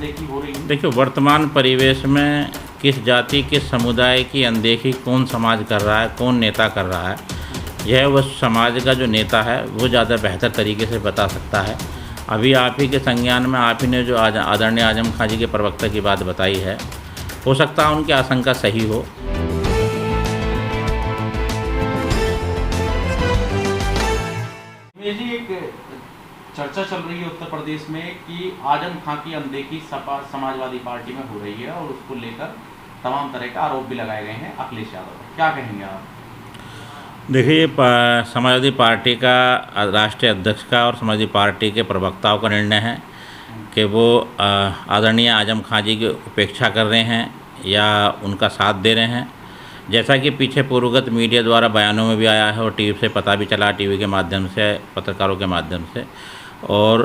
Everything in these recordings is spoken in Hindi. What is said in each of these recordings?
अनदेखी हो रही है? देखिए, वर्तमान परिवेश में किस जाति, किस समुदाय की अनदेखी कौन समाज कर रहा है, कौन नेता कर रहा है, यह उस समाज का जो नेता है वो ज़्यादा बेहतर तरीके से बता सकता है। अभी आप ही के संज्ञान में आप ही ने जो आदरणीय आजम खां जी के प्रवक्ता की बात बताई है, हो सकता है उनकी आशंका सही हो। ये जी एक चर्चा चल रही है उत्तर प्रदेश में कि आजम खां की अनदेखी सपा समाजवादी पार्टी में हो रही है और उसको लेकर तमाम तरह के आरोप भी लगाए गए हैं अखिलेश यादव पर। क्या कहेंगे आप? देखिए, ये समाजवादी पार्टी का राष्ट्रीय अध्यक्ष का और समाजवादी पार्टी के प्रवक्ताओं का निर्णय है कि वो आदरणीय आजम खां जी की उपेक्षा कर रहे हैं या उनका साथ दे रहे हैं। जैसा कि पीछे पूर्वगत मीडिया द्वारा बयानों में भी आया है और टीवी से पता भी चला, टीवी के माध्यम से, पत्रकारों के माध्यम से, और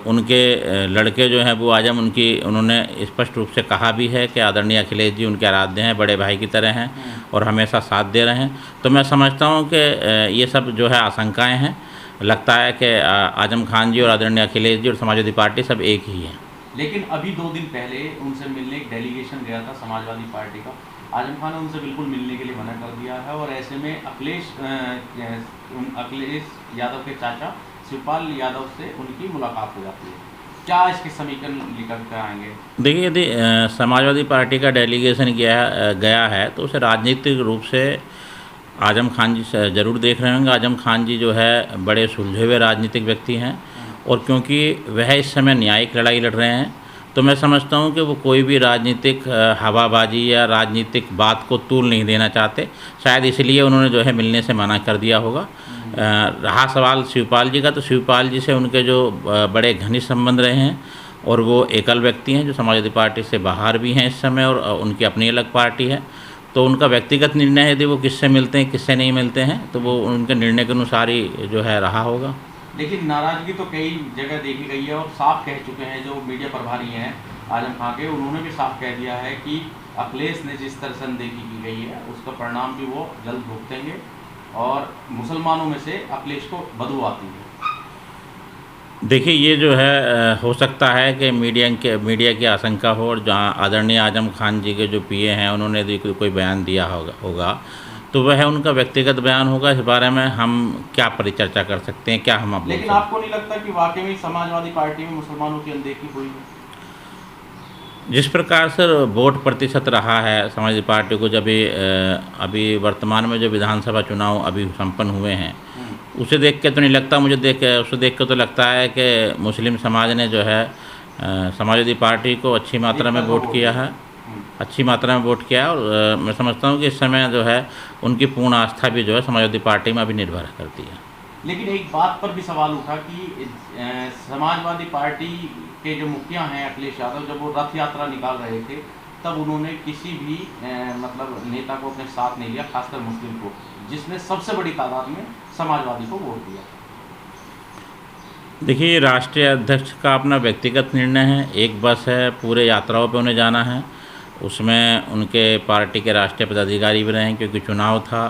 उनके लड़के जो हैं वो आजम उन्होंने स्पष्ट रूप से कहा भी है कि आदरणीय अखिलेश जी उनके आराध्य हैं, बड़े भाई की तरह हैं और हमेशा साथ दे रहे हैं। तो मैं समझता हूँ कि ये सब जो है आशंकाएँ हैं। लगता है कि आजम खान जी और आदरणीय अखिलेश जी और समाजवादी पार्टी सब एक ही हैं। लेकिन अभी 2 दिन पहले उनसे मिलने एक डेलीगेशन गया था समाजवादी पार्टी का। आजम खान ने उनसे बिल्कुल मिलने के लिए मना कर दिया है और ऐसे में अखिलेश यादव के चाचा शिवपाल यादव से उनकी मुलाकात हो जाती है। क्या इसके समीकरण निकल कर आएंगे? देखिए, यदि समाजवादी पार्टी का डेलीगेशन गया है तो उसे राजनीतिक रूप से आजम खान जी से ज़रूर देख रहे होंगे। आजम खान जी जो है बड़े सुलझे हुए राजनीतिक व्यक्ति हैं और क्योंकि वह इस समय न्यायिक लड़ाई लड़ रहे हैं, तो मैं समझता हूं कि वो कोई भी राजनीतिक हवाबाजी या राजनीतिक बात को तूल नहीं देना चाहते। शायद इसलिए उन्होंने जो है मिलने से मना कर दिया होगा। रहा सवाल शिवपाल जी का, तो शिवपाल जी से उनके जो बड़े घनिष्ठ संबंध रहे हैं और वो एकल व्यक्ति हैं जो समाजवादी पार्टी से बाहर भी हैं इस समय और उनकी अपनी अलग पार्टी है। तो उनका व्यक्तिगत निर्णय है, यदि वो किससे मिलते हैं किससे नहीं मिलते हैं, तो वो उनके निर्णय के अनुसार ही जो है रहा होगा। लेकिन नाराजगी तो कई जगह देखी गई है और साफ कह चुके हैं जो मीडिया प्रभारी हैं आजम खां के, उन्होंने भी साफ कह दिया है कि अखिलेश ने जिस तरह से अनदेखी की गई है उसका परिणाम भी वो जल्द भुगतेंगे और मुसलमानों में से अखिलेश को बदबू आती है। देखिए, ये जो है हो सकता है कि मीडिया की आशंका हो और जहाँ आदरणीय आजम खान जी के जो पीए हैं उन्होंने यदि कोई बयान दिया होगा तो वह उनका व्यक्तिगत बयान होगा। इस बारे में हम क्या परिचर्चा कर सकते हैं, क्या हम आप? लेकिन आपको नहीं लगता कि वाकई में समाजवादी पार्टी में मुसलमानों की अनदेखी हुई है? जिस प्रकार से वोट प्रतिशत रहा है समाजवादी पार्टी को, जब अभी वर्तमान में जो विधानसभा चुनाव अभी संपन्न हुए हैं उसे देख के तो नहीं लगता, उसे देख के तो लगता है कि मुस्लिम समाज ने जो है समाजवादी पार्टी को अच्छी मात्रा में वोट किया है, और मैं समझता हूँ कि इस समय जो है उनकी पूर्ण आस्था भी जो है समाजवादी पार्टी में अभी निर्भर करती है। लेकिन एक बात पर भी सवाल उठा कि समाजवादी पार्टी के जो मुखिया हैं अखिलेश यादव, जब वो रथ यात्रा निकाल रहे थे तब उन्होंने किसी भी मतलब नेता को अपने साथ नहीं लिया, खासकर मुस्लिम को, जिसने सबसे बड़ी तादाद में समाजवादी को वोट दिया। देखिए, राष्ट्रीय अध्यक्ष का अपना व्यक्तिगत निर्णय है। एक बस है, पूरे यात्राओं पे उन्हें जाना है, उसमें उनके पार्टी के राष्ट्रीय पदाधिकारी भी रहे हैं क्योंकि चुनाव था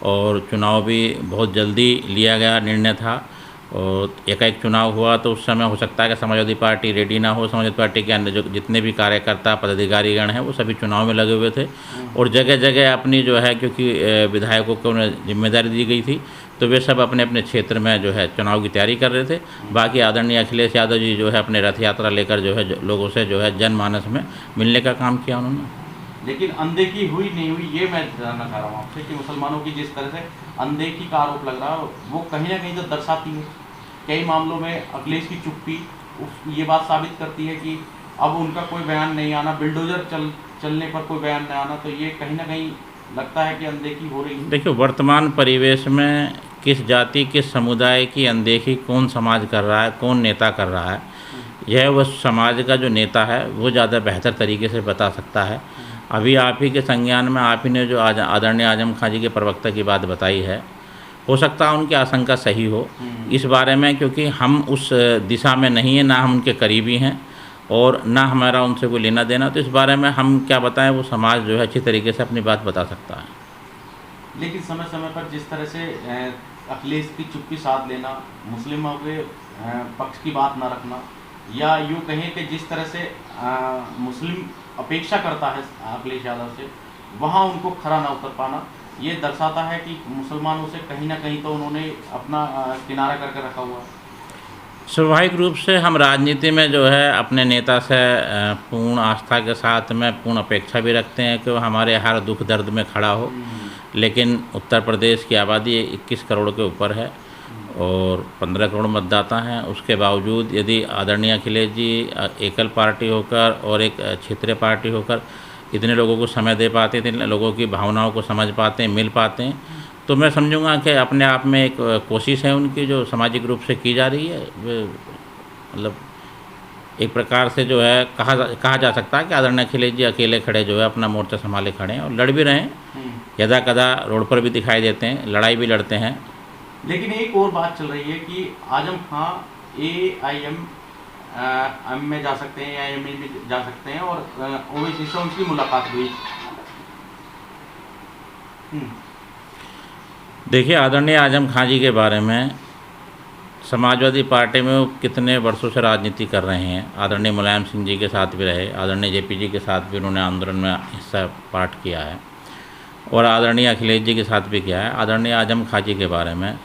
और चुनाव भी बहुत जल्दी लिया गया निर्णय था और एकाएक चुनाव हुआ तो उस समय हो सकता है कि समाजवादी पार्टी रेडी ना हो। समाजवादी पार्टी के अंदर जो जितने भी कार्यकर्ता पदाधिकारीगण हैं वो सभी चुनाव में लगे हुए थे और जगह जगह अपनी जो है, क्योंकि विधायकों को उन्हें जिम्मेदारी दी गई थी तो वे सब अपने अपने क्षेत्र में जो है चुनाव की तैयारी कर रहे थे। बाकी आदरणीय अखिलेश यादव जी जो है अपने रथ यात्रा लेकर जो है लोगों से जो है जनमानस में मिलने का काम किया उन्होंने। लेकिन अनदेखी हुई नहीं हुई ये मैं जानना चाह रहा हूँ आपसे कि मुसलमानों की जिस तरह से अनदेखी का आरोप लग रहा है वो कहीं ना कहीं तो दर्शाती है, कई मामलों में अखिलेश की चुप्पी ये बात साबित करती है कि अब उनका कोई बयान नहीं आना, बिल्डोजर चलने पर कोई बयान नहीं आना, तो ये कहीं ना कहीं लगता है कि अनदेखी हो रही है। देखिए, वर्तमान परिवेश में किस जाति, किस समुदाय की अनदेखी कौन समाज कर रहा है, कौन नेता कर रहा है, यह उस समाज का जो नेता है वो ज़्यादा बेहतर तरीके से बता सकता है। अभी आप ही के संज्ञान में आप ही ने जो आदरणीय आजम खां जी के प्रवक्ता की बात बताई है, हो सकता है उनकी आशंका सही हो इस बारे में, क्योंकि हम उस दिशा में नहीं हैं, ना हम उनके करीबी हैं और ना हमारा उनसे कोई लेना देना, तो इस बारे में हम क्या बताएं, वो समाज जो है अच्छी तरीके से अपनी बात बता सकता है। लेकिन समय समय पर जिस तरह से अखिलेश की चुप्पी साध लेना, मुस्लिमों के पक्ष की बात ना रखना, या यूँ कहें कि जिस तरह से मुस्लिम अपेक्षा करता है अखिलेश यादव से, वहाँ उनको खरा ना उतर पाना, ये दर्शाता है कि मुसलमानों से कहीं ना कहीं तो उन्होंने अपना किनारा करके रखा हुआ है। स्वाभाविक रूप से हम राजनीति में जो है अपने नेता से पूर्ण आस्था के साथ में पूर्ण अपेक्षा भी रखते हैं कि वो हमारे हर दुख दर्द में खड़ा हो, लेकिन उत्तर प्रदेश की आबादी 21 करोड़ के ऊपर है और 15 करोड़ मतदाता हैं। उसके बावजूद यदि आदरणीय अखिलेश जी एकल पार्टी होकर और एक क्षेत्रीय पार्टी होकर इतने लोगों को समय दे पाते हैं, इतने लोगों की भावनाओं को समझ पाते हैं, मिल पाते हैं, तो मैं समझूंगा कि अपने आप में एक कोशिश है उनकी जो सामाजिक रूप से की जा रही है। मतलब एक प्रकार से जो है कहा जा सकता है कि आदरणीय अखिलेश जी अकेले खड़े जो है अपना मोर्चा संभाले खड़े हैं और लड़ भी रहे हैं, यदा कदा रोड पर भी दिखाई देते हैं, लड़ाई भी लड़ते हैं। लेकिन एक और बात चल रही है कि आजम खां AIM में जा सकते हैं, AIM में जा सकते हैं और ओवैसी से उनकी मुलाकात हुई। देखिए, आदरणीय आजम खां जी के बारे में समाजवादी पार्टी में वो कितने वर्षों से राजनीति कर रहे हैं। आदरणीय मुलायम सिंह जी के साथ भी रहे, आदरणीय JP जी के साथ भी उन्होंने आंदोलन में हिस्सा पार्ट किया है और आदरणीय अखिलेश जी के साथ भी किया है। आदरणीय आजम खां जी के बारे में,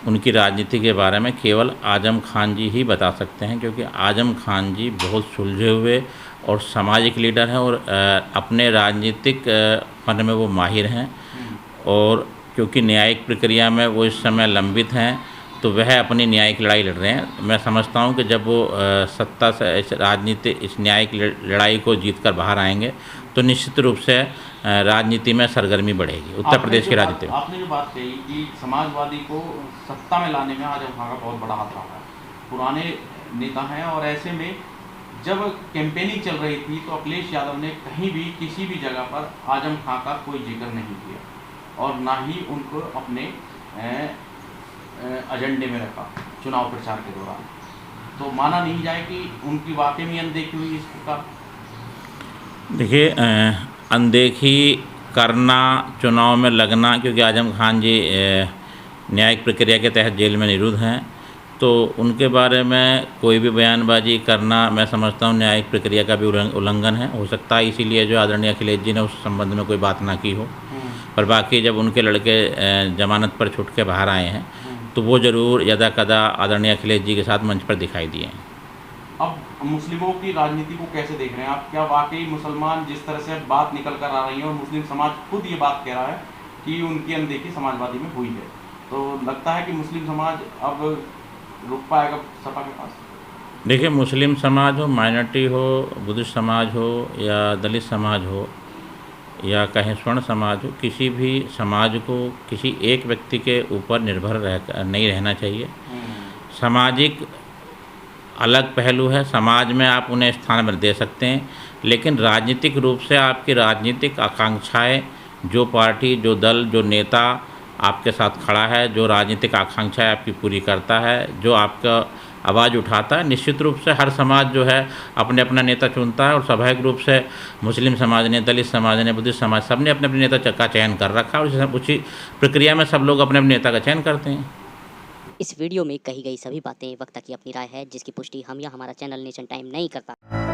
उनकी राजनीति के बारे में केवल आजम खान जी ही बता सकते हैं, क्योंकि आजम खान जी बहुत सुलझे हुए और सामाजिक लीडर हैं और अपने राजनीतिक फन में वो माहिर हैं और क्योंकि न्यायिक प्रक्रिया में वो इस समय लंबित हैं तो वह अपनी न्यायिक लड़ाई लड़ रहे हैं। मैं समझता हूं कि जब वो सत्ता से इस राजनीति इस न्यायिक लड़ाई को जीतकर बाहर आएंगे तो निश्चित रूप से राजनीति में सरगर्मी बढ़ेगी उत्तर प्रदेश की राजनीति में। आपने जो बात कही कि समाजवादी को सत्ता में लाने में आजम खां का बहुत बड़ा हाथ रहा है, पुराने नेता हैं और ऐसे में जब कैंपेनिंग चल रही थी तो अखिलेश यादव ने कहीं भी किसी भी जगह पर आजम खां का कोई जिक्र नहीं किया और ना ही उनको अपने एजेंडे में रखा चुनाव प्रचार के दौरान। तो माना नहीं जाए कि उनकी वाकई में अनदेखी हुई इस प्रकार। देखिए, अनदेखी करना, चुनाव में लगना, क्योंकि आजम खान जी न्यायिक प्रक्रिया के तहत जेल में निरुद्ध हैं तो उनके बारे में कोई भी बयानबाजी करना मैं समझता हूँ न्यायिक प्रक्रिया का भी उल्लंघन है। हो सकता है इसीलिए जो आदरणीय अखिलेश जी ने उस संबंध में कोई बात ना की हो, पर बाकी जब उनके लड़के जमानत पर छूट के बाहर आए हैं तो वो ज़रूर यदा कदा आदरणीय अखिलेश जी के साथ मंच पर दिखाई दिए हैं। अब मुस्लिमों की राजनीति को कैसे देख रहे हैं आप? क्या वाकई मुसलमान जिस तरह से बात निकल कर आ रही है और मुस्लिम समाज खुद ये बात कह रहा है कि उनकी अनदेखी समाजवादी में हुई है, तो लगता है कि मुस्लिम समाज अब रुक पाएगा सपा के पास? देखिए, मुस्लिम समाज हो, माइनॉरिटी हो, बुद्धिस्ट समाज हो या दलित समाज हो या कहें स्वर्ण समाज हो, किसी भी समाज को किसी एक व्यक्ति के ऊपर निर्भर नहीं रहना चाहिए। सामाजिक अलग पहलू है, समाज में आप उन्हें स्थान दे सकते हैं, लेकिन राजनीतिक रूप से आपकी राजनीतिक आकांक्षाएं, जो पार्टी, जो दल, जो नेता आपके साथ खड़ा है, जो राजनीतिक आकांक्षाएं आपकी पूरी करता है, जो आपका आवाज़ उठाता है, निश्चित रूप से हर समाज जो है अपने अपना नेता चुनता है और स्वाभाविक रूप से मुस्लिम समाज ने, दलित समाज ने, बुद्धिस्ट समाज, सब ने अपने अपने नेता का चयन कर रखा है और उसी प्रक्रिया में सब लोग अपने अपने नेता का चयन करते हैं। इस वीडियो में कही गई सभी बातें वक्ता की अपनी राय है, जिसकी पुष्टि हम या हमारा चैनल नेशन टाइम नहीं करता।